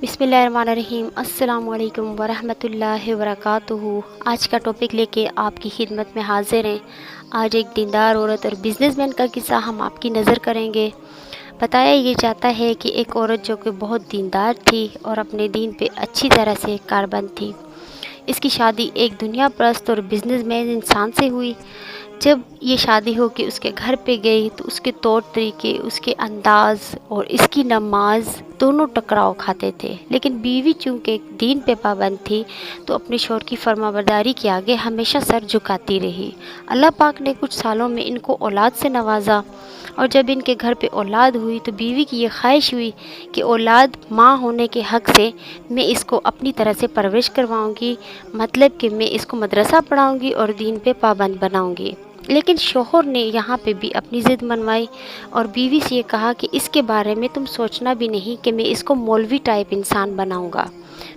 बिस्मिल्लाहिर्रहमानिर्रहीम। अस्सलाम वालेकुम वरहमतुल्लाहि वबरकातुहू। आज का टॉपिक लेके आपकी खिदमत में हाजिर हैं। आज एक दीनदार औरत और बिजनेसमैन का किस्सा हम आपकी नज़र करेंगे। बताया ये जाता है कि एक औरत जो कि बहुत दीनदार थी और अपने दीन पे अच्छी तरह से कारबंद थी, इसकी शादी एक दुनिया परस्त और बिजनेसमैन इंसान से हुई। जब ये शादी हो के उसके घर पे गई तो उसके तौर तरीके, उसके अंदाज़ और इसकी नमाज दोनों टकराव खाते थे। लेकिन बीवी चूँकि दीन पे पाबंद थी तो अपने शौहर की फरमाबरदारी के आगे हमेशा सर झुकाती रही। अल्लाह पाक ने कुछ सालों में इनको औलाद से नवाजा और जब इनके घर पे औलाद हुई तो बीवी की ये ख्वाहिश हुई कि औलाद माँ होने के हक़ से मैं इसको अपनी तरह से परवरिश करवाऊँगी, मतलब कि मैं इसको मदरसा पढ़ाऊँगी और दीन पे पाबंद बनाऊँगी। लेकिन शौहर ने यहाँ पे भी अपनी ज़िद मनवाई और बीवी से ये कहा कि इसके बारे में तुम सोचना भी नहीं कि मैं इसको मौलवी टाइप इंसान बनाऊँगा।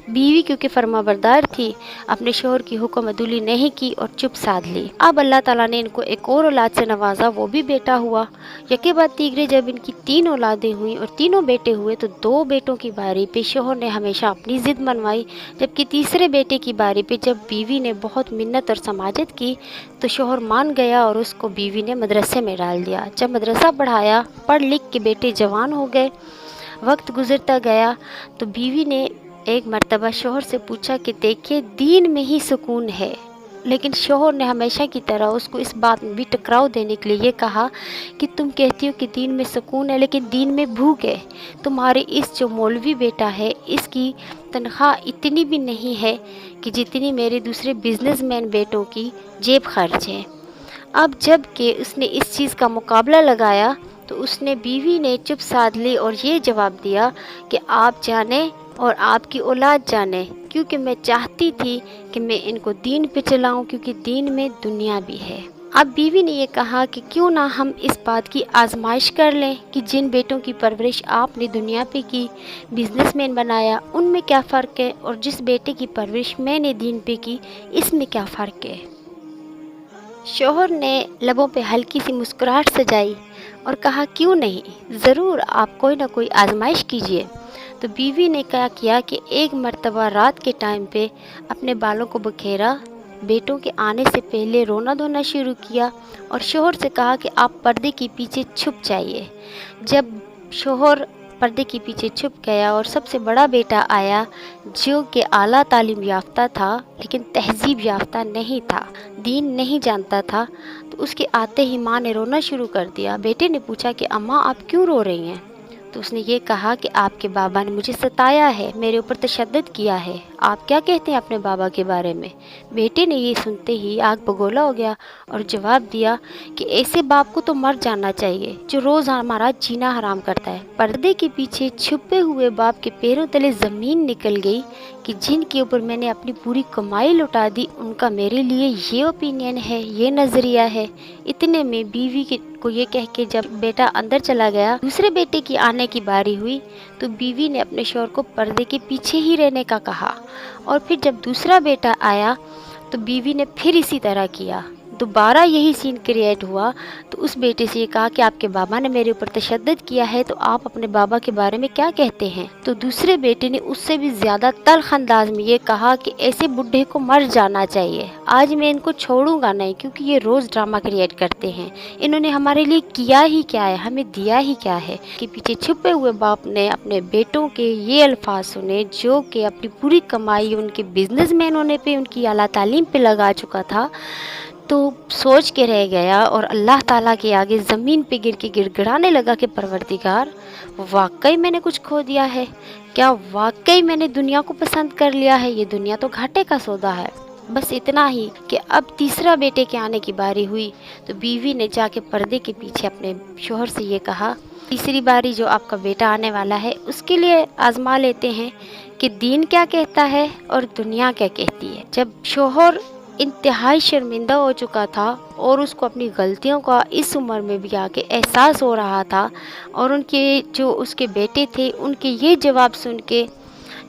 बीवी क्योंकि फरमाबरदार थी, अपने शौहर की हुक्म अदुली नहीं की और चुप साध ली। अब अल्लाह ताला ने इनको एक और औलाद से नवाजा, वो भी बेटा हुआ। यके बाद तीसरे जब इनकी 3 औलादें हुई और तीनों बेटे हुए तो 2 बेटों की बारी पे शौहर ने हमेशा अपनी ज़िद मनवाई, जबकि तीसरे बेटे की बारी पे जब बीवी ने बहुत मिन्नत और समाजत की तो शौहर मान गया और उसको बीवी ने मदरसे में डाल दिया। जब मदरसा पढ़ाया, पढ़ लिख के बेटे जवान हो गए। वक्त गुजरता गया तो बीवी ने एक मर्तबा शौहर से पूछा कि देखिए दीन में ही सुकून है, लेकिन शौहर ने हमेशा की तरह उसको इस बात में भी टकराव देने के लिए ये कहा कि तुम कहती हो कि दीन में सुकून है लेकिन दीन में भूख है। तुम्हारे इस जो मौलवी बेटा है इसकी तनख्वाह इतनी भी नहीं है कि जितनी मेरे दूसरे बिजनेसमैन बेटों की जेब खर्च है। अब जब कि उसने इस चीज़ का मुकाबला लगाया तो उसने बीवी ने चुप साध ली और ये जवाब दिया कि आप जाने और आपकी औलाद जाने, क्योंकि मैं चाहती थी कि मैं इनको दीन पे चलाऊं, क्योंकि दीन में दुनिया भी है। अब बीवी ने ये कहा कि क्यों ना हम इस बात की आजमाइश कर लें कि जिन बेटों की परवरिश आपने दुनिया पे की, बिजनेसमैन बनाया, उनमें क्या फ़र्क है और जिस बेटे की परवरिश मैंने दीन पे की, इसमें क्या फ़र्क है। शौहर ने लबों पे हल्की सी मुस्कुराहट सजाई और कहा क्यों नहीं, ज़रूर आप कोई ना कोई आजमाइश कीजिए। तो बीवी ने क्या किया कि एक मर्तबा रात के टाइम पे अपने बालों को बखेरा, बेटों के आने से पहले रोना धोना शुरू किया और शौहर से कहा कि आप पर्दे के पीछे छुप जाइए। जब शौहर पर्दे के पीछे छुप गया और सबसे बड़ा बेटा आया जो कि आला तालीम याफ्ता था लेकिन तहजीब याफ्ता नहीं था, दीन नहीं जानता था, तो उसके आते ही माँ ने रोना शुरू कर दिया। बेटे ने पूछा कि अम्मा आप क्यों रो रही हैं? तो उसने ये कहा कि आपके बाबा ने मुझे सताया है, मेरे ऊपर तशद्दुद किया है। आप क्या कहते हैं अपने बाबा के बारे में? बेटे ने ये सुनते ही आग बगोला हो गया और जवाब दिया कि ऐसे बाप को तो मर जाना चाहिए जो रोज़ हमारा जीना हराम करता है। पर्दे के पीछे छुपे हुए बाप के पैरों तले ज़मीन निकल गई कि जिनके ऊपर मैंने अपनी पूरी कमाई लुटा दी, उनका मेरे लिए ये ओपिनियन है, ये नज़रिया है। इतने में बीवी को ये कह के जब बेटा अंदर चला गया, दूसरे बेटे की आने की बारी हुई तो बीवी ने अपने शौहर को पर्दे के पीछे ही रहने का कहा। और फिर जब दूसरा बेटा आया तो बीवी ने फिर इसी तरह किया। दोबारा यही सीन क्रिएट हुआ तो उस बेटे से ये कहा कि आपके बाबा ने मेरे ऊपर तशद्दुद किया है, तो आप अपने बाबा के बारे में क्या कहते हैं? तो दूसरे बेटे ने उससे भी ज़्यादा तल्ख अंदाज में ये कहा कि ऐसे बुढ़े को मर जाना चाहिए, आज मैं इनको छोड़ूंगा नहीं, क्योंकि ये रोज़ ड्रामा क्रिएट करते हैं। इन्होंने हमारे लिए किया ही क्या है, हमें दिया ही क्या है। कि पीछे छुपे हुए बाप ने अपने बेटों के ये अल्फाज सुने जो कि अपनी पूरी कमाई उनके बिजनेसमैन होने पे, उनकी आला तालीम पे लगा चुका था, तो सोच के रह गया और अल्लाह ताला के आगे ज़मीन पे गिर के गिड़गिड़ाने लगा कि परवरदिगार, वाकई मैंने कुछ खो दिया है क्या? वाकई मैंने दुनिया को पसंद कर लिया है? ये दुनिया तो घाटे का सौदा है। बस इतना ही कि अब तीसरा बेटे के आने की बारी हुई तो बीवी ने जाके पर्दे के पीछे अपने शौहर से ये कहा, तीसरी बारी जो आपका बेटा आने वाला है उसके लिए आजमा लेते हैं कि दीन क्या कहता है और दुनिया क्या कहती है। जब शौहर इंतहाई शर्मिंदा हो चुका था और उसको अपनी गलतियों का इस उम्र में भी आके एहसास हो रहा था और उनके जो उसके बेटे थे उनके ये जवाब सुन के,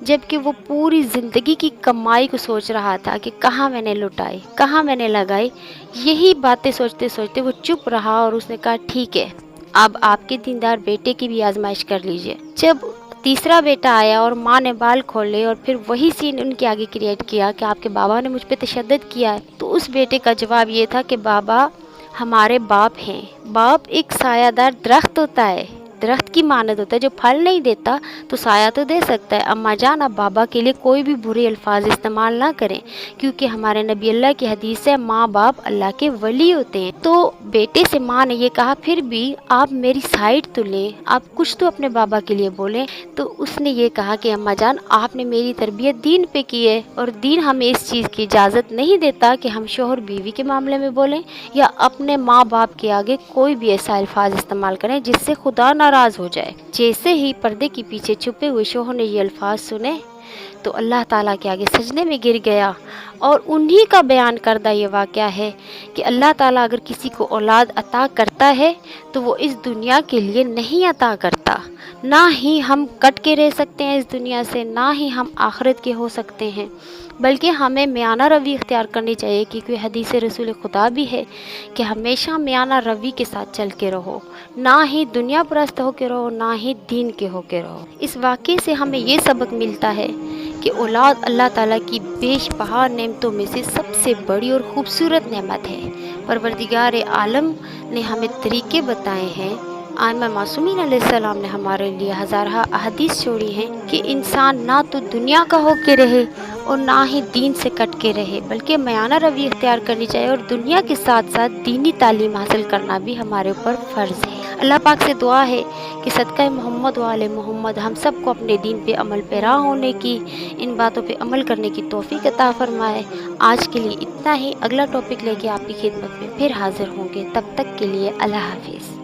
जबकि वो पूरी ज़िंदगी की कमाई को सोच रहा था कि कहाँ मैंने लुटाई, कहाँ मैंने लगाई, यही बातें सोचते सोचते वो चुप रहा और उसने कहा ठीक है, अब आपके दीनदार बेटे की भी आजमाइश कर लीजिए। जब तीसरा बेटा आया और माँ ने बाल खोले और फिर वही सीन उनके आगे क्रिएट किया कि आपके बाबा ने मुझ पे तशद्दुद किया है। तो उस बेटे का जवाब ये था कि बाबा हमारे बाप हैं। बाप एक सायादार दरख्त होता है, दरख्त की मानद होता है, जो फल नहीं देता तो साया तो दे सकता है। अम्मा जान, आप बाबा के लिए कोई भी बुरे अल्फाज इस्तेमाल ना करें, क्योंकि हमारे नबी अल्लाह की हदीस है, माँ बाप अल्लाह के वली होते हैं। तो बेटे से माँ ने ये कहा, फिर भी आप मेरी साइड तो लें, आप कुछ तो अपने बाबा के लिए बोलें। तो उसने ये कहा कि अम्मा जान, आपने मेरी तरबियत दीन पे की है और दीन हमें इस चीज़ की इजाज़त नहीं देता कि हम शोहर बीवी के मामले में बोलें या अपने माँ बाप के आगे कोई भी ऐसा अल्फाज इस्तेमाल करें जिससे खुदा नाराज़ हो जाए। जैसे ही पर्दे के पीछे छुपे हुए शोहर ने ये अल्फाज सुने तो अल्लाह ताला के आगे सजदे में गिर गया। और उन्हीं का बयान करदा ये वाक़या है कि अल्लाह ताला अगर किसी को औलाद अता करता है तो वो इस दुनिया के लिए नहीं अता करता। ना ही हम कट के रह सकते हैं इस दुनिया से, ना ही हम आखिरत के हो सकते हैं, बल्कि हमें मियाना रवि इख्तियार करनी चाहिए, क्योंकि हदीस रसूल खुदा भी है कि हमेशा मियाना रवि के साथ चल के रहो, ना ही दुनिया परस्त हो के रहो, ना ही दीन के हो के रहो। इस वाक़े से हमें ये सबक मिलता है कि औलाद अल्लाह ताला की बेशबहा नेमतों में से सबसे बड़ी और ख़ूबसूरत नेमत है। परवरदिगार आलम ने हमें तरीके बताए हैं, आइमा मासूमीन अलैहिस्सलाम ने हमारे लिए हज़ारा अहदीस छोड़ी हैं कि इंसान ना तो दुनिया का हो के रहे और ना ही दीन से कट के रहे, बल्कि मयाना रवि इख्तियार करनी चाहिए और दुनिया के साथ साथ दीनी तालीम हासिल करना भी हमारे ऊपर फ़र्ज़ है। अल्लाह पाक से दुआ है कि सदका मोहम्मद वाले मोहम्मद हम सबको अपने दीन पे अमल पैरा होने की, इन बातों पे अमल करने की तौफीक अता फरमाए। आज के लिए इतना ही, अगला टॉपिक लेके आपकी खिदमत में फिर हाज़िर होंगे, तब तक के लिए अल्लाह हाफिज़।